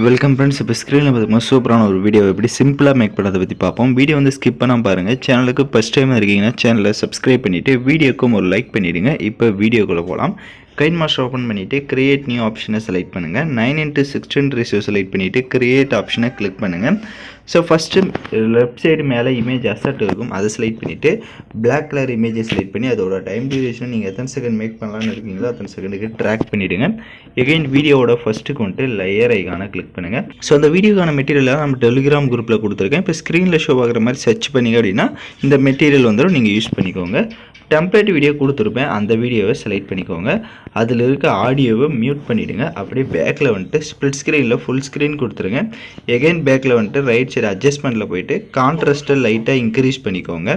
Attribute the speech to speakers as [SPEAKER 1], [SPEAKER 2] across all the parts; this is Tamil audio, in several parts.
[SPEAKER 1] Welcome friends. இப்போ ஸ்க்ரீனில் பார்த்தீங்கன்னா சூப்பரான ஒரு வீடியோ எப்படி சிம்பிளாக மேக் பண்ணுறதை பற்றி பார்ப்போம். வீடியோ வந்து ஸ்கிப் பண்ணாமல் பாருங்கள். சேனலுக்கு ஃபஸ்ட் டைம் இருக்கீங்கன்னா சேனலை சப்ஸ்கிரைப் பண்ணிவிட்டு வீடியோக்கும் ஒரு லைக் பண்ணிவிடுங்க. இப்போ வீடியோக்குள்ளே போகலாம். கைன் மாஸ்டர் ஓப்பன் பண்ணிவிட்டு கிரியேட் நியூ ஆப்ஷனை செலக்ட் பண்ணுங்கள். 9:16 ரேஷியோ செலக்ட் பண்ணிவிட்டு கிரியேட் ஆப்ஷனை கிளிக் பண்ணுங்கள். ஸோ ஃபஸ்ட்டு லெஃப்ட் சைடு மேலே இமேஜ் அசட் இருக்கும், அதை செலக்ட் பண்ணிவிட்டு பிளாக் கலர் இமேஜை செலக்ட் பண்ணி அதோட டைம் டியூரேஷன் நீங்கள் எத்தனை செகண்ட் மேக் பண்ணலான்னு இருக்கீங்களோ அத்தனை செகண்டுக்கு ட்ராக் பண்ணிவிடுங்க. எகைன் வீடியோவோட ஃபஸ்ட்டுக்கு வந்துட்டு லேயர் ஐக்கானை கிளிக் பண்ணுங்கள். ஸோ அந்த வீடியோக்கான மெட்டீரியலாக நம்ம டெலிகிராம் குரூப்பில் கொடுத்துருக்கேன். இப்போ ஸ்க்ரீனில் ஷோ ஆகிற மாதிரி சர்ச் பண்ணிங்க அப்படின்னா இந்த மெட்டீரியல் வந்துடும், நீங்கள் யூஸ் பண்ணிக்கோங்க. டெம்ப்ளேட் வீடியோ கொடுத்துருப்பேன், அந்த வீடியோவை செலக்ட் பண்ணிக்கோங்க. அதில் இருக்க ஆடியோவை மியூட் பண்ணிவிடுங்க. அப்படியே பேக்கில் வந்துட்டு ஸ்ப்ளிட் ஸ்க்ரீனில் ஃபுல் ஸ்க்ரீன் கொடுத்துருங்க. எகைன் பேக்கில் வந்துட்டு ரைட் சைடு அட்ஜஸ்ட்மெண்ட்டில் போயிட்டு கான்ட்ராஸ்ட்டை லைட்டாக இன்க்ரீஸ் பண்ணிக்கோங்க.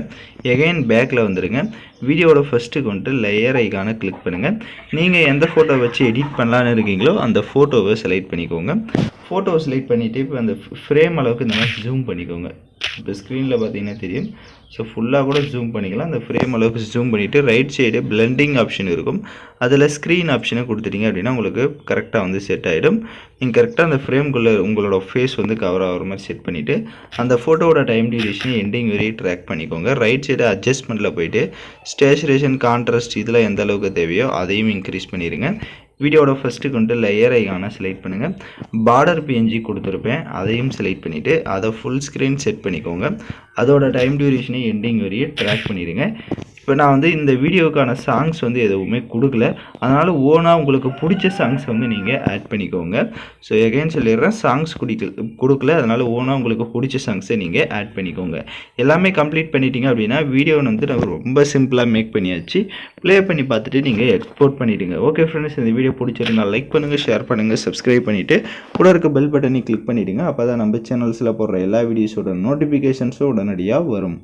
[SPEAKER 1] எகைன் பேக்கில் வந்துடுங்க. வீடியோவோட ஃபஸ்ட்டுக்கு வந்துட்டு லேயர் ஐக்கானை கிளிக் பண்ணுங்கள். நீங்கள் எந்த ஃபோட்டோ வச்சு எடிட் பண்ணலான்னு இருக்கீங்களோ அந்த ஃபோட்டோவை செலக்ட் பண்ணிக்கோங்க. ஃபோட்டோவை செலக்ட் பண்ணிவிட்டு இப்போ அந்த ஃப்ரேம் அளவுக்கு இந்த மாதிரி ஜூம் பண்ணிக்கோங்க. இப்போ ஸ்க்ரீனில் பார்த்தீங்கன்னா தெரியும். ஸோ ஃபுல்லாக கூட ஜூம் பண்ணிக்கலாம். அந்த ஃப்ரேம் அளவுக்கு ஜூம் பண்ணிவிட்டு ரைட் சைடு பிளெண்டிங் ஆப்ஷன் இருக்கும், அதில் ஸ்க்ரீன் ஆப்ஷனை கொடுத்துட்டீங்க அப்படின்னா உங்களுக்கு கரெக்டாக வந்து செட் ஆகிடும். நீங்கள் கரெக்டாக அந்த ஃப்ரேம்குள்ளே உங்களோட ஃபேஸ் வந்து கவர் ஆகிற மாதிரி செட் பண்ணிவிட்டு அந்த ஃபோட்டோவோட டைம் டியூரேஷனை எண்டிங் வரையும் ட்ராக் பண்ணிக்கோங்க. ரைட் சைடு அட்ஜஸ்ட்மெண்ட்டில் போயிட்டு ஸ்டேச்சுரேஷன் கான்ட்ராஸ்ட் இதில் எந்த அளவுக்கு தேவையோ அதையும் இன்க்ரீஸ் பண்ணிடுங்க. வீடியோட ஃபஸ்ட்டுக்கு வந்துட்டு லேயர் ஐக்கானை செலக்ட் பண்ணுங்கள். பார்டர் பிஎன்ஜி கொடுத்துருப்பேன், அதையும் செலக்ட் பண்ணிவிட்டு அதை ஃபுல் ஸ்க்ரீன் செட் பண்ணிக்கோங்க. அதோட டைம் டியூரேஷனை எண்டிங் வரையும் ட்ராக் பண்ணிடுங்க. இப்போ நான் வந்து இந்த வீடியோக்கான சாங்ஸ் வந்து எதுவுமே கொடுக்கல, அதனால் ஓனாக உங்களுக்கு பிடிச்ச சாங்ஸ் வந்து நீங்கள் ஆட் பண்ணிக்கோங்க. ஸோ எகைன் சொல்லிடுறேன், சாங்ஸ் கொடுக்கல, அதனால் ஓனாக உங்களுக்கு பிடிச்ச சாங்ஸை நீங்கள் ஆட் பண்ணிக்கோங்க. எல்லாமே கம்ப்ளீட் பண்ணிட்டீங்க அப்படின்னா வீடியோ வந்து நம்ம ரொம்ப சிம்பிளாக மேக் பண்ணியாச்சு. ப்ளே பண்ணி பார்த்துட்டு நீங்கள் எக்ஸ்போர்ட் பண்ணிவிடுங்க. ஓகே ஃப்ரெண்ட்ஸ், இந்த வீடியோ பிடிச்சிருந்தா லைக் பண்ணுங்கள், ஷேர் பண்ணுங்கள், சப்ஸ்கிரைப் பண்ணிவிட்டு கூட இருக்க பெல் பட்டனை கிளிக் பண்ணிவிடுங்க. அப்போ தான் நம்ம சேனல்ஸில் போடுற எல்லா வீடியோஸோட நோட்டிஃபிகேஷன்ஸும் உடனடியாக வரும்.